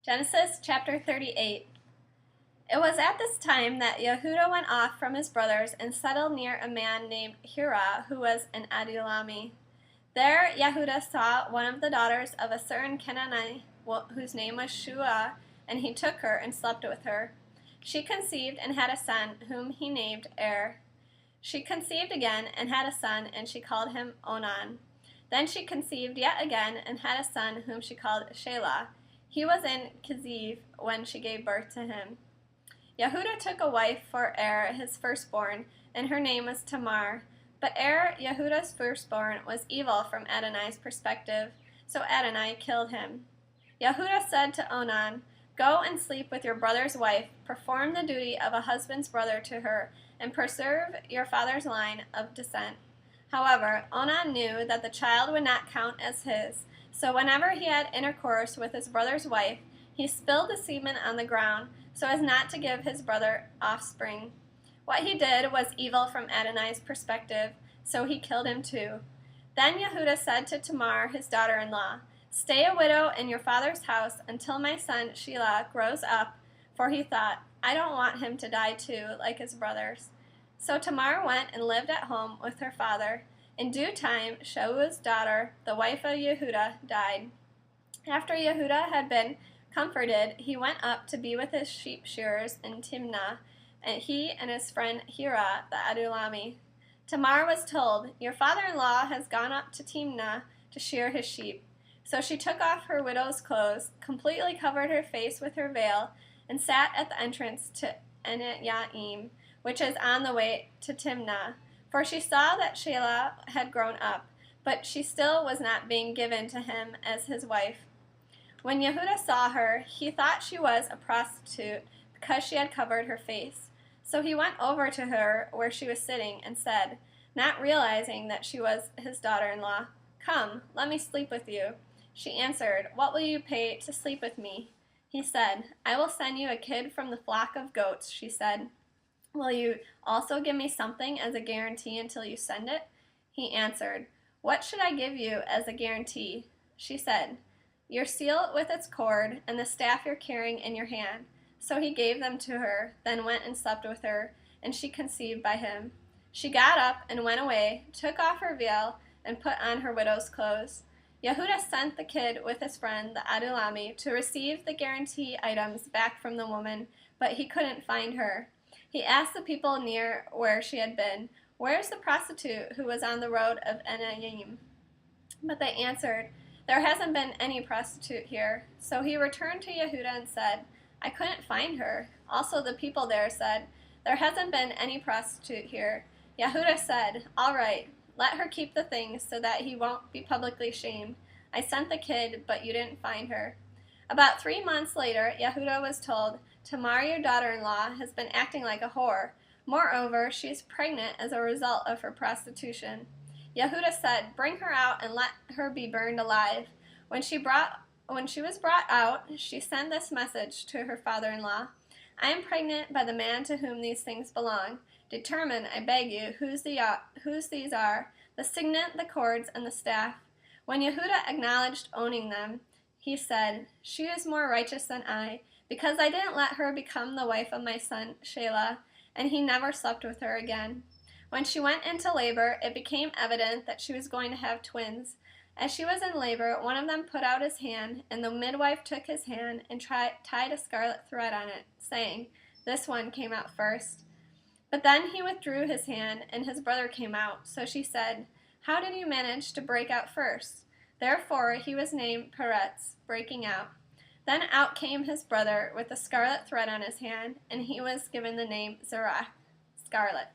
Genesis chapter 38. It was at this time that Yehudah went off from his brothers and settled near a man named Hira, who was an Adulami. There Yehudah saw one of the daughters of a certain Canaanite, whose name was Shua, and he took her and slept with her. She conceived and had a son, whom he named Er. She conceived again and had a son, and she called him Onan. Then she conceived yet again and had a son, whom she called Shelah. He was in Keziv when she gave birth to him. Yehudah took a wife for Er, his firstborn, and her name was Tamar. But Er, Yehudah's firstborn, was evil from Adonai's perspective, so Adonai killed him. Yehudah said to Onan, "Go and sleep with your brother's wife, perform the duty of a husband's brother to her, and preserve your father's line of descent." However, Onan knew that the child would not count as his, so whenever he had intercourse with his brother's wife, he spilled the semen on the ground, so as not to give his brother offspring. What he did was evil from Adonai's perspective, so he killed him too. Then Yehudah said to Tamar, his daughter-in-law, "Stay a widow in your father's house until my son Shelah grows up," for he thought, "I don't want him to die too, like his brothers." So Tamar went and lived at home with her father. In due time, Shua's daughter, the wife of Yehudah, died. After Yehudah had been comforted, he went up to be with his sheep shearers in Timnah, and he and his friend Hira the Adulami. Tamar was told, "Your father-in-law has gone up to Timnah to shear his sheep." So she took off her widow's clothes, completely covered her face with her veil, and sat at the entrance to En-Yaim, which is on the way to Timnah. For she saw that Shelah had grown up, but she still was not being given to him as his wife. When Yehudah saw her, he thought she was a prostitute because she had covered her face. So he went over to her where she was sitting and said, not realizing that she was his daughter-in-law, "Come, let me sleep with you." She answered, "What will you pay to sleep with me?" He said, "I will send you a kid from the flock of goats," she said. "Will you also give me something as a guarantee until you send it?" He answered, "What should I give you as a guarantee?" She said, "Your seal with its cord, and the staff you're carrying in your hand." So he gave them to her, then went and slept with her, and she conceived by him. She got up and went away, took off her veil, and put on her widow's clothes. Yehudah sent the kid with his friend, the Adulami, to receive the guarantee items back from the woman, but he couldn't find her. He asked the people near where she had been, "Where's the prostitute who was on the road of En-Yaim?" But they answered, "There hasn't been any prostitute here." So he returned to Yehudah and said, "I couldn't find her." Also the people there said, "There hasn't been any prostitute here." Yehudah said, "All right, let her keep the things so that he won't be publicly shamed. I sent the kid, but you didn't find her." About 3 months later, Yehudah was told, "Tamar, your daughter-in-law, has been acting like a whore. Moreover, she is pregnant as a result of her prostitution." Yehudah said, "Bring her out and let her be burned alive." When she was brought out, she sent this message to her father-in-law, "I am pregnant by the man to whom these things belong. Determine, I beg you, whose these are, the signet, the cords, and the staff." When Yehudah acknowledged owning them, he said, "She is more righteous than I, because I didn't let her become the wife of my son Shelah," and he never slept with her again. When she went into labor, it became evident that she was going to have twins. As she was in labor, one of them put out his hand, and the midwife took his hand and tied a scarlet thread on it, saying, "This one came out first." But then he withdrew his hand, and his brother came out. So she said, "How did you manage to break out first?" Therefore he was named Peretz, breaking out. Then out came his brother with a scarlet thread on his hand, and he was given the name Zerach, scarlet.